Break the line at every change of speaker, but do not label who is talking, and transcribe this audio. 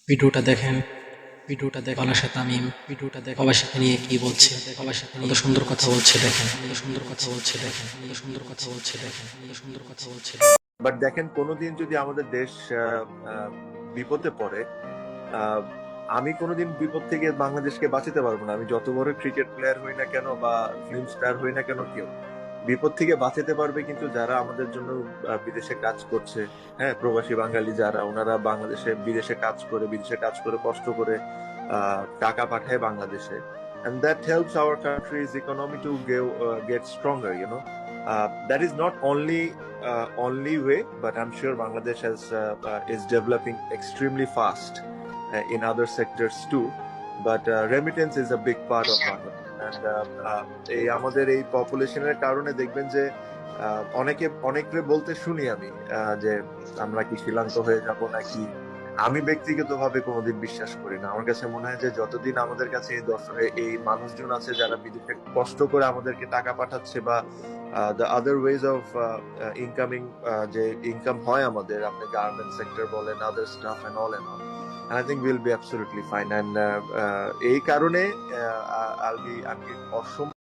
ভিডিওটা দেখেন, বাংলাদেশের তামিম প্রবাসীকে নিয়ে কি বলছে, কত সুন্দর কথা বলছে দেখেন,
বাট দেখেন, কোনোদিন যদি আমাদের দেশ আহ, বিপদে পড়ে, আহ, আমি কোনোদিন বিপদ থেকে বাংলাদেশকে বাঁচাতে পারবো না। আমি যত বড় ক্রিকেট প্লেয়ার হই না কেন বা ফিল্ম স্টার হই না কেন, কেউ বিপদ থেকে বাঁচাতে পারবে কিন্তু যারা আমাদের জন্য বিদেশে কাজ করছে। হ্যাঁ, প্রবাসী বাঙালি যারা, ওনারা বাংলাদেশে বিদেশে কাজ করে কষ্ট করে টাকা পাঠায় বাংলাদেশে, and that helps our country's economy to get stronger, you know. That is not only way, but I'm sure Bangladesh is developing extremely fast in other sectors too. But remittance is a big part of Bangladesh. And এই আমাদের এই পপুলেশনের কারণে দেখবেন যে অনেকে বলতে শুনি আমি যে আমরা কি শ্রীলঙ্কা হয়ে যাব নাকি। আমি ব্যক্তিগতভাবে কোনোদিন বিশ্বাস করি না। আমার কাছে মনে হয় যে যতদিন আমাদের কাছে এই মানুষজন আছে যারা বিদেশে কষ্ট করে আমাদেরকে টাকা পাঠাচ্ছে, বা the other ways of incoming, যে ইনকাম হয় আমাদের, আপনি গার্মেন্ট সেক্টর বলেন, other staff and all and all, and I think we'll be absolutely fine. And এই কারণে আমি